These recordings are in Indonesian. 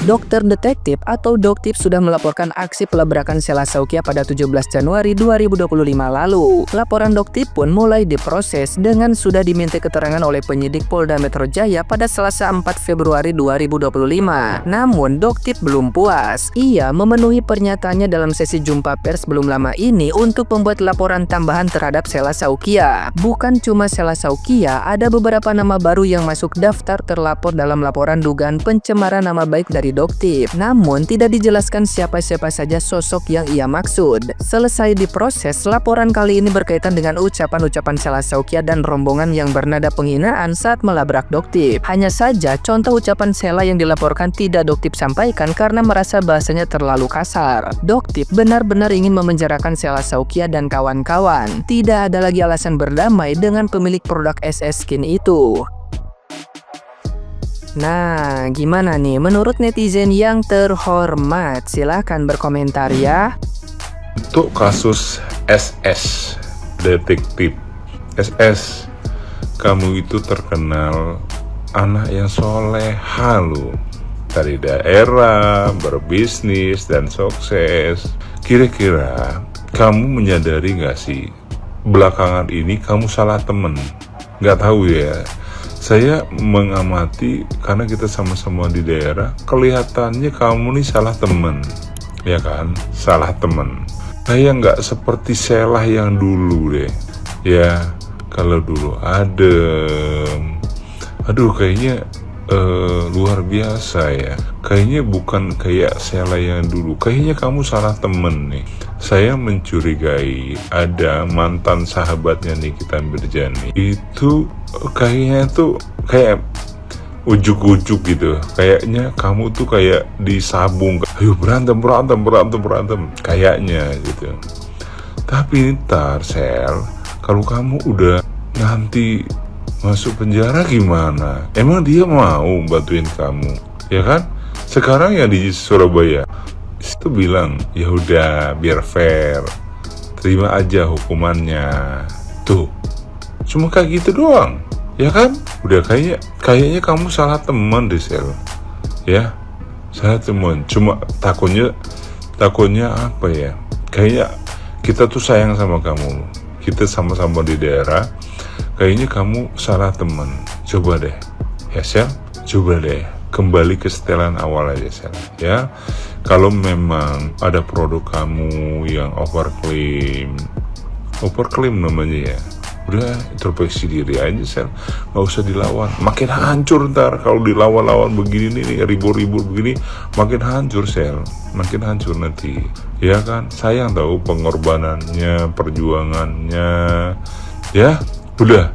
Dokter Detektif atau Doktip sudah melaporkan aksi pelebrakan Sheila Saukia pada 17 Januari 2025 lalu. Laporan Doktip pun mulai diproses dengan sudah diminta keterangan oleh penyidik Polda Metro Jaya pada Selasa 4 Februari 2025. Namun Doktip belum puas. Ia memenuhi pernyataannya dalam sesi jumpa pers belum lama ini untuk membuat laporan tambahan terhadap Sheila Saukia. Bukan cuma Sheila Saukia, ada beberapa nama baru yang masuk daftar terlapor dalam laporan dugaan pencemaran nama baik dari Doktip. Namun tidak dijelaskan siapa-siapa saja sosok yang ia maksud. Selesai diproses, laporan kali ini berkaitan dengan ucapan-ucapan Sheila Saukia dan rombongan yang bernada penghinaan saat melabrak Doktip. Hanya saja contoh ucapan Sheila yang dilaporkan tidak Doktip sampaikan karena merasa bahasanya terlalu kasar. Doktip benar-benar ingin memenjarakan Sheila Saukia dan kawan-kawan. Tidak ada lagi alasan berdamai dengan pemilik produk SS Skin itu. Nah, gimana nih menurut netizen yang terhormat? Silahkan berkomentar ya. Untuk kasus SS Detektif SS, kamu itu terkenal anak yang soleha lo, dari daerah, berbisnis dan sukses. Kira-kira kamu menyadari gak sih belakangan ini kamu salah temen? Gak tahu ya, saya mengamati karena kita sama-sama di daerah, kelihatannya kamu nih salah temen, ya kan? Salah temen. Kayak nggak seperti Sheila yang dulu deh. Ya, kalau dulu adem. Aduh, kayaknya luar biasa ya. Kayaknya bukan kayak Sheila yang dulu. Kayaknya kamu salah temen nih. Saya mencurigai ada mantan sahabatnya Nikita Mirzani. Itu kayaknya tuh kayak ujuk-ujuk gitu. Kayaknya kamu tuh kayak disabung. Ayo berantem. Kayaknya gitu. Tapi ntar Sel, kalau kamu udah nanti masuk penjara gimana? Emang dia mau bantuin kamu? Ya kan? Sekarang ya di Surabaya itu bilang, ya udah biar fair, terima aja hukumannya. Tuh, cuma kayak gitu doang, ya kan? Udah kayaknya kamu salah teman deh Sel, ya, salah teman. Cuma takutnya apa ya? Kayaknya kita tuh sayang sama kamu, kita sama-sama di daerah. Kayaknya kamu salah teman. Coba deh, ya Sel, coba deh kembali ke setelan awal aja Sel, ya. Kalau memang ada produk kamu yang overclaim namanya ya, udah introspeksi diri aja Sel, nggak usah dilawan. Makin hancur ntar kalau dilawan begini nih, ribut begini, makin hancur Sel, makin hancur nanti, ya kan? Sayang tahu pengorbanannya, perjuangannya, ya. Udah,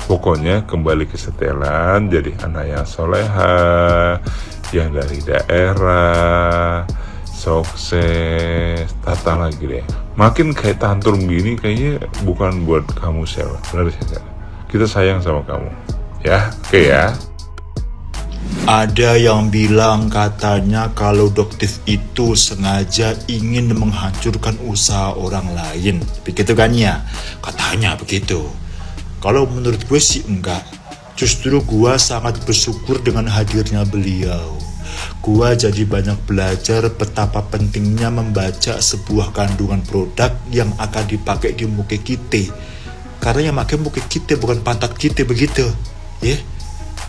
pokoknya kembali ke setelan, jadi anak yang soleha, yang dari daerah, sukses, tata lagi deh. Makin kayak tantrum gini kayaknya bukan buat kamu Sel. Benar Sel, kita sayang sama kamu, ya. Oke ya. Ada yang bilang katanya kalau Doktip itu sengaja ingin menghancurkan usaha orang lain. Begitu kan ya? Katanya begitu. Kalau menurut gue sih enggak. Justru gue sangat bersyukur dengan hadirnya beliau. Gue jadi banyak belajar betapa pentingnya membaca sebuah kandungan produk yang akan dipakai di muka kita. Karena yang pakai muka kita bukan pantat kita, begitu ya.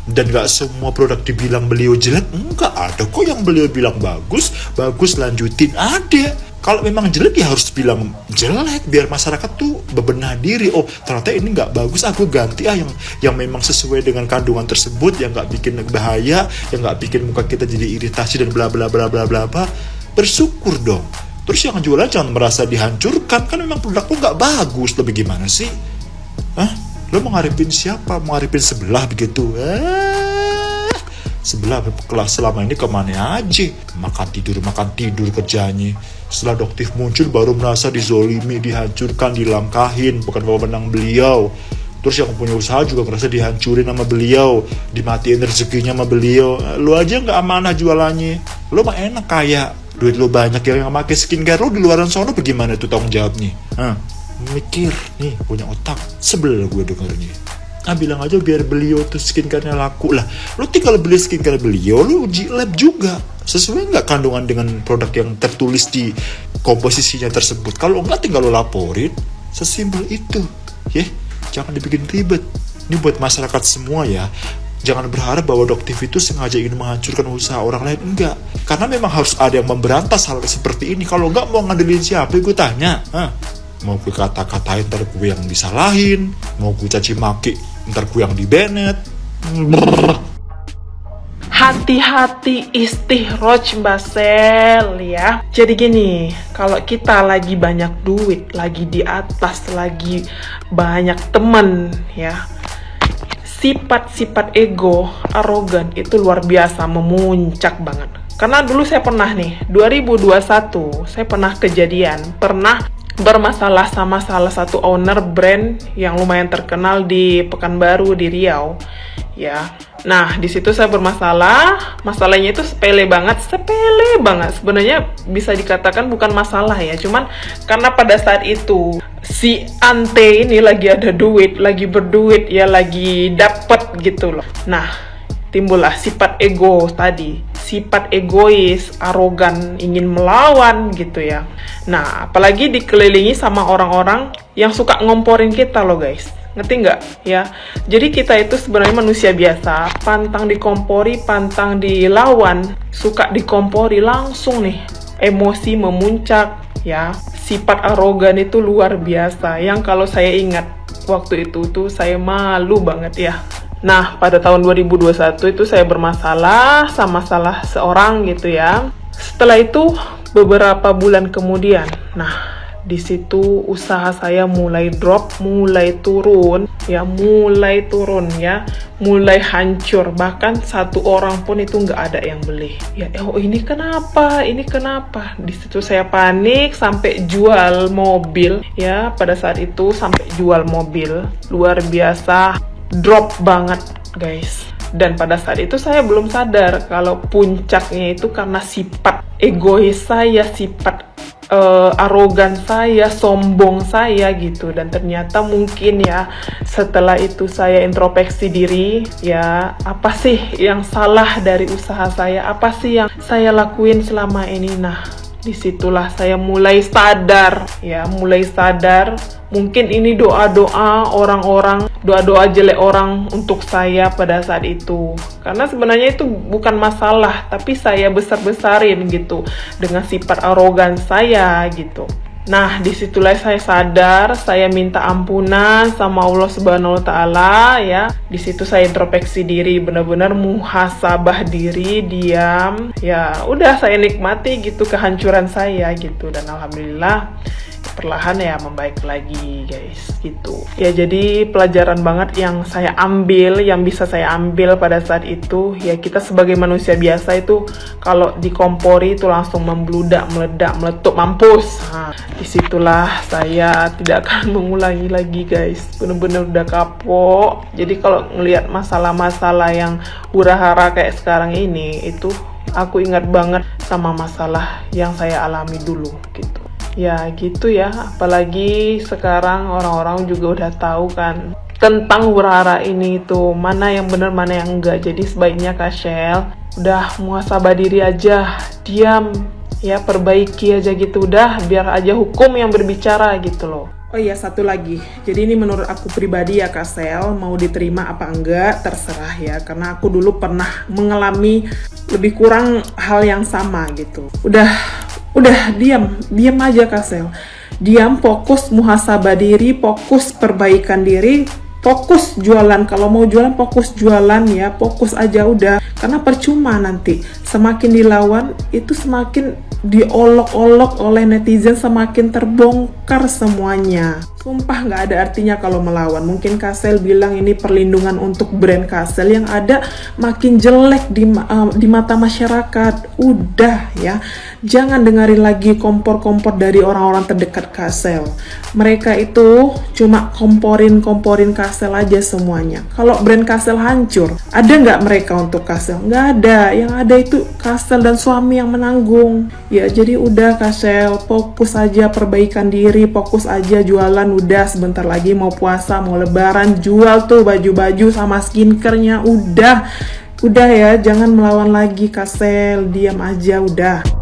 Dan gak semua produk dibilang beliau jelek. Enggak, ada kok yang beliau bilang bagus lanjutin, ada. Kalau memang jelek ya harus bilang jelek, biar masyarakat tuh bebenah diri. Oh ternyata ini nggak bagus, aku ganti yang memang sesuai dengan kandungan tersebut, yang nggak bikin bahaya, yang nggak bikin muka kita jadi iritasi dan bla bla bla bla bla bla. Bersyukur dong. Terus yang jualan jangan merasa dihancurkan, kan memang produk tuh nggak bagus. Lebih gimana sih? Hah? Lo mau ngarepin siapa? Mau ngarepin sebelah begitu? Sebelah kelas selama ini kemana aja? Makan tidur kerjanya. Setelah Doktip muncul baru merasa dizolimi, dihancurkan, dilangkahin, bukan wewenang beliau. Terus yang punya usaha juga merasa dihancurin sama beliau, dimatiin rezekinya sama beliau. Lu aja nggak amanah jualannya. Lu mah enak kaya, duit lu banyak, yang pakai skincare lu di luaran sono bagaimana tuh tanggung jawabnya? Mikir nih, punya otak. Sebel gue dengernya. Bilang aja biar beliau tuh skincare-nya laku lah. Lu tinggal beli skincare beliau, lu uji lab juga. Sesuai nggak kandungan dengan produk yang tertulis di komposisinya tersebut? Kalau nggak tinggal lo laporin, sesimpel itu. Jangan dibikin ribet. Ini buat masyarakat semua ya. Jangan berharap bahwa Doktif itu sengaja ingin menghancurkan usaha orang lain. Enggak. Karena memang harus ada yang memberantas hal seperti ini. Kalau nggak mau ngandelin siapa, gue tanya. Mau gue kata-katain, ntar gue yang disalahin. Mau gue caci maki, ntar gue yang dibanet. Hati-hati istihroj Mbak Sel ya. Jadi gini, kalau kita lagi banyak duit, lagi di atas, lagi banyak temen ya, sifat-sifat ego, arogan itu luar biasa, memuncak banget. Karena dulu saya pernah nih, 2021, saya pernah bermasalah sama salah satu owner brand yang lumayan terkenal di Pekanbaru di Riau ya. Nah, di situ saya bermasalah. Masalahnya itu sepele banget. Sebenarnya bisa dikatakan bukan masalah ya, cuman karena pada saat itu si Ante ini lagi ada duit, lagi berduit ya, lagi dapet gitu loh. Nah, timbullah sifat ego tadi, sifat egois, arogan, ingin melawan gitu ya. Nah, apalagi dikelilingi sama orang-orang yang suka ngomporin kita loh guys. Ngerti nggak ya? Jadi kita itu sebenarnya manusia biasa, pantang dikompori, pantang dilawan, suka dikompori langsung nih, emosi memuncak ya. Sifat arogan itu luar biasa, yang kalau saya ingat waktu itu tuh saya malu banget ya. Nah, pada tahun 2021 itu saya bermasalah sama salah seorang gitu ya. Setelah itu beberapa bulan kemudian, nah di situ usaha saya mulai drop, mulai turun ya, mulai hancur. Bahkan satu orang pun itu nggak ada yang beli. Ya, ini kenapa? Di situ saya panik sampai jual mobil ya. Pada saat itu sampai jual mobil, luar biasa, drop banget guys. Dan pada saat itu saya belum sadar kalau puncaknya itu karena sifat egois saya, sifat arogan saya, sombong saya gitu. Dan ternyata mungkin ya setelah itu saya introspeksi diri ya, apa sih yang salah dari usaha saya, apa sih yang saya lakuin selama ini. Nah, disitulah saya mulai sadar ya, mungkin ini doa-doa orang-orang, doa-doa jelek orang untuk saya pada saat itu. Karena sebenarnya itu bukan masalah, tapi saya besar-besarin gitu dengan sifat arogan saya gitu. Nah, disitulah saya sadar, saya minta ampunan sama Allah Subhanahu wa Ta'ala ya. Di situ saya introspeksi diri, benar-benar muhasabah diri, diam. Ya, udah saya nikmati gitu kehancuran saya gitu, dan alhamdulillah perlahan ya membaik lagi guys gitu. Ya, jadi pelajaran banget yang saya ambil, yang bisa saya ambil pada saat itu ya, kita sebagai manusia biasa itu kalau dikompori itu langsung membludak, meledak, meletup, mampus. Nah, disitulah saya tidak akan mengulangi lagi guys, bener-bener udah kapok. Jadi kalau ngelihat masalah-masalah yang hura-hara kayak sekarang ini, itu aku ingat banget sama masalah yang saya alami dulu gitu. Ya gitu ya, apalagi sekarang orang-orang juga udah tahu kan tentang hura-hara ini tuh, mana yang benar mana yang enggak. Jadi sebaiknya Kak Shell udah muhasabah diri aja, diam ya, perbaiki aja gitu, udah biar aja hukum yang berbicara gitu loh. Oh iya, satu lagi, jadi ini menurut aku pribadi ya Kak Shell, mau diterima apa enggak terserah ya, karena aku dulu pernah mengalami lebih kurang hal yang sama gitu. Udah diam aja Kak Shell. Diam, fokus muhasabah diri, fokus perbaikan diri, fokus jualan. Kalau mau jualan fokus jualan ya, fokus aja udah. Karena percuma nanti semakin dilawan itu semakin diolok-olok oleh netizen, semakin terbongkar semuanya. Sumpah nggak ada artinya kalau melawan. Mungkin Kak Shell bilang ini perlindungan untuk brand Kak Shell, yang ada makin jelek di mata masyarakat. Udah ya, jangan dengerin lagi kompor-kompor dari orang-orang terdekat Kak Shell. Mereka itu cuma komporin Kak Shell aja semuanya. Kalau brand Kak Shell hancur, ada nggak mereka untuk Kak Shell? Nggak ada. Yang ada itu Kak Shell dan suami yang menanggung. Ya jadi udah Kak Shell, fokus aja perbaikan diri, fokus aja jualan. Udah sebentar lagi mau puasa, mau lebaran, jual tuh baju-baju sama skincare-nya. Udah Udah ya, jangan melawan lagi Kasel, diam aja udah.